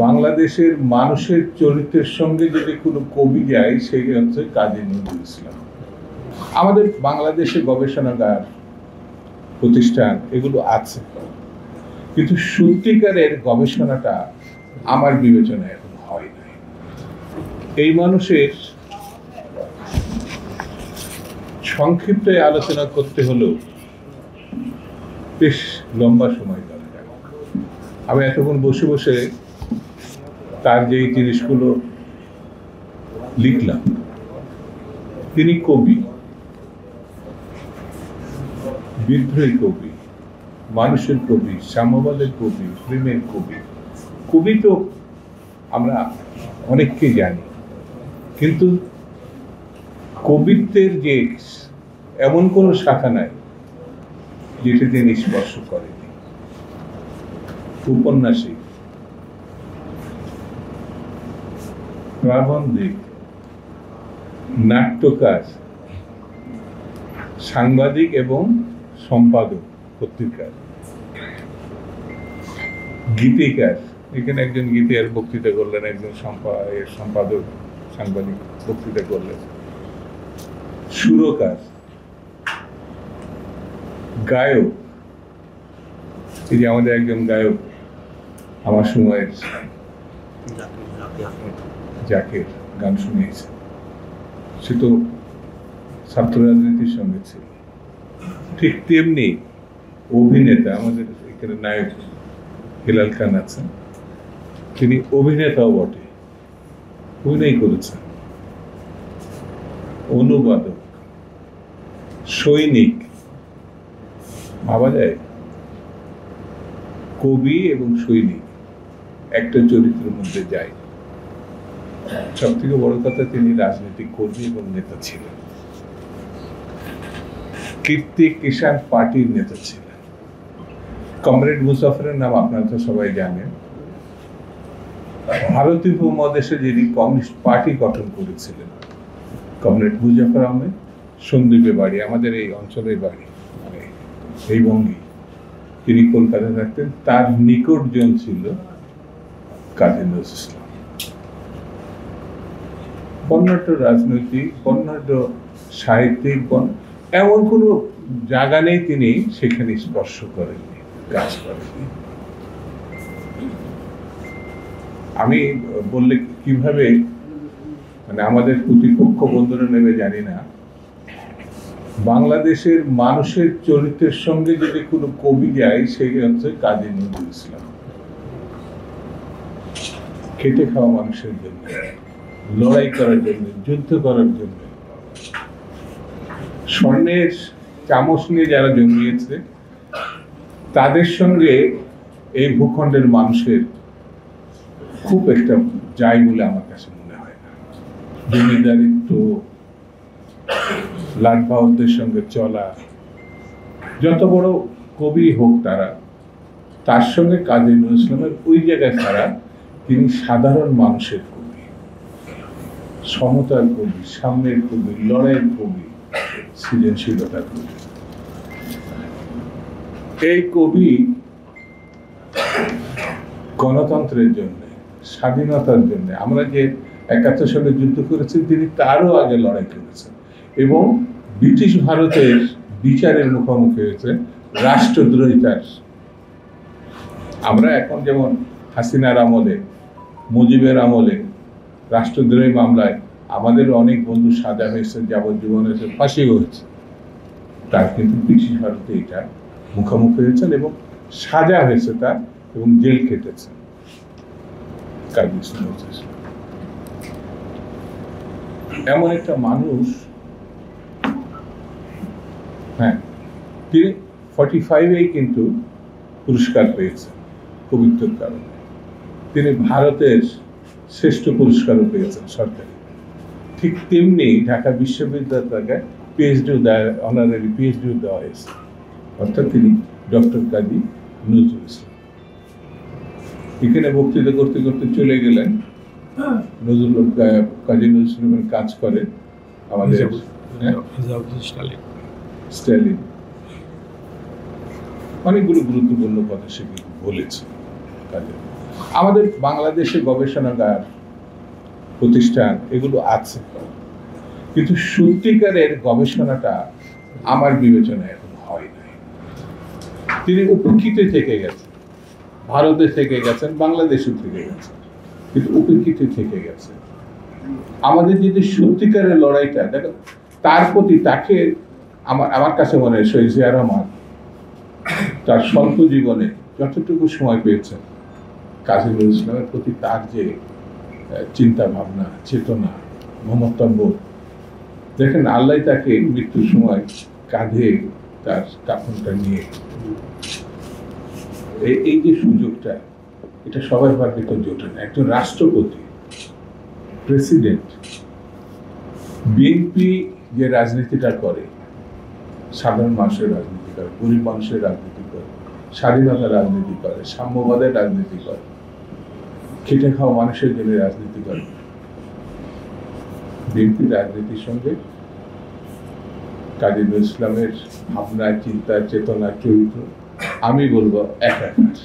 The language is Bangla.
বাংলাদেশের মানুষের চরিত্রের সঙ্গে যদি কোনো কবি যায় সেই হচ্ছে কাজী নজরুল ইসলাম। আমাদের বাংলাদেশে গবেষণাগার প্রতিষ্ঠান এগুলো আছে, কিন্তু সত্যিকারের গবেষণাটা আমার বিবেচনায় এখন হয় না। এই মানুষের সংক্ষিপ্ত আলোচনা করতে হলেও বেশ লম্বা সময় দরকার। আমি এতক্ষণ বসে বসে তার যে জিনিসগুলো লিখলাম, তিনি কবি, বিদ্রোহী কবি, মানুষের কবি, সাম্যবাদের কবি, প্রেমের কবি। কবি তো আমরা অনেককে জানি, কিন্তু কবিত্বের যে এমন কোনো শাখা নাই যেটা তিনি স্পর্শ করেনি। উপন্যাসিক, প্রাবন্ধিক, নাট্যকার, সাংবাদিক এবং সম্পাদক পত্রিকার, গীতিকার, এখানে একজন গীতিকার বক্তৃতা করলেন, একজন সম্পাদক সাংবাদিক বক্তৃতা করলেন, সুরকার, গায়ক। এই যে আমাদের একজন গায়ক আমার সময়ের জাকের গান শুনিয়েছে, সে তো ছাত্র রাজনীতির সঙ্গে ছিল। ঠিক তেমনি অভিনেতা, আমাদের এখানে নায়ক হেলাল খান আছেন, তিনি অভিনেতাও বটে, অভিনয় করেছেন। অনুবাদক, সৈনিক, ভাবা যায় কবি এবং সৈনিক একটা চরিত্রের মধ্যে যায়। সব থেকে বড় কথা, তিনি রাজনৈতিক কর্মী এবং নেতা ছিলেন, কীর্তি কিষাণ পার্টির নেতা ছিলেন। কমরেড মুজাফরের নাম আপনারা তো সবাই জানেন। ভারতীয় উপমহাদেশে যিনি কমিউনিস্ট পার্টি গঠন করেছিলেন, কমরেড মুজাফর আহমেদ, সন্দ্বীপে বাড়ি, আমাদের এই অঞ্চলের বাড়ি, মানে এই বঙ্গে। তিনি কলকাতায় থাকতেন, তার নিকটজন ছিল কাজী নজরুল ইসলাম। বর্ণাঢ্য রাজনৈতিক, বর্ণাঢ্য সাহিত্যিক, এমন কোনো জায়গা নেই তিনি সেখানে স্পর্শ করেননি, কাজ করেননি। আমি বললে কিভাবে মানে আমাদের প্রতিপক্ষ বন্ধুরা নেবে জানি না, বাংলাদেশের মানুষের চরিত্রের সঙ্গে যদি কোনো কবি যায় সেই হচ্ছে কাজী নজরুল ইসলাম। খেটে খাওয়া মানুষের জন্য, লড়াই করার জন্য, যুদ্ধ করার জন্য, স্বর্ণের চামচ নিয়ে যারা জন্মিয়েছে তাদের সঙ্গে এই ভূখণ্ডের মানুষের খুব একটা যায় বলে আমার কাছে মনে হয় না। জমিদারিত্ব, লাটবাহকদের সঙ্গে চলা, যত বড় কবি হোক তার সঙ্গে কাজী নজরুল ইসলামের ওই জায়গায় ছাড়া তিনি সাধারণ মানুষের কবি, সমতার কবি, সাম্যের কবি, লড়াইয়ের কবি, সৃজনশীলতার কবি। এই কবি গণতন্ত্রের জন্য, স্বাধীনতার জন্য, আমরা যে ৭১ সালে যুদ্ধ করেছি, তিনি তারও আগে লড়াই করেছেন এবং ব্রিটিশ ভারতের বিচারের মুখোমুখি হয়েছে, রাষ্ট্রদ্রোহিতার। আমরা এখন যেমন হাসিনার আমলে, মুজিবের আমলে রাষ্ট্রদ্রোহী মামলায় আমাদের অনেক বন্ধু সাজা হয়েছে, যাবজ্জীবন হয়েছে, ফাঁসি হয়েছে, তার কিন্তু ব্রিটিশ ভারতে এটা মুখোমুখি হয়েছেন এবং সাজা হয়েছে তার, এবং জেল কেটেছেন কাজী নজরুল ইসলাম। এমন একটা মানুষ, হ্যাঁ, তিনি 45-এই কিন্তু পুরস্কার পেয়েছেন কবিত্বের কারণে। তিনি ভারতের শ্রেষ্ঠ পুরস্কারও পেয়েছেন সরকারি। ঠিক তেমনি ঢাকা বিশ্ববিদ্যালয় পিএইচডি অনারারি পিএইচডিও দেওয়া হয়েছে, অর্থাৎ তিনি ডক্টর কাজী নজরুল ইসলাম। এখানে বক্তৃতা করতে করতে চলে গেলেন। কাজী নজরুল ইসলামের কাজ করে আমাদের স্ট্যালিন, অনেকগুলো গুরুত্বপূর্ণ কথা সে বলেছে। আমাদের বাংলাদেশে গবেষণাগার প্রতিষ্ঠান এগুলো আছে, কিন্তু সত্যিকারের গবেষণাটা আমার বিবেচনায় এখন হয় নাই। তিনি উপেক্ষিত থেকে গেছেন, ভারতে থেকে গেছেন, বাংলাদেশে থেকে গেছেন, কিন্তু উপেক্ষিত থেকে গেছে। আমাদের যদি সত্যিকারের লড়াইটা দেখো, তার প্রতি তাকে আমার কাছে মনে হয় শহীদ জিয়া রহমান তার স্বল্প জীবনে যতটুকু সময় পেয়েছেন কাজী নজরুল ইসলামের প্রতি তার যে চিন্তা ভাবনা, চেতনা, মমতাবোধ, দেখেন আল্লাহ তাকে মৃত্যুর সময় কাঁধে তার কাফনটা নিয়ে, এই যে সুযোগটা, এটা সবাই ভাবে তো জোটে না। একজন রাষ্ট্রপতি, প্রেসিডেন্ট, বিএনপি যে রাজনীতিটা করে, সাধারণ মানুষের রাজনীতি করে, গরিব মানুষের রাজনীতি করে, স্বাধীনতার রাজনীতি করে, সাম্যবাদের রাজনীতি করে, খেটে খাওয়া মানুষের জন্য রাজনীতি করে, বিএনপি রাজনীতির সঙ্গে কাজী নজরুল ইসলামের ভাবনা, চিন্তা, চেতনা, চরিত্র আমি বলবো একাকার।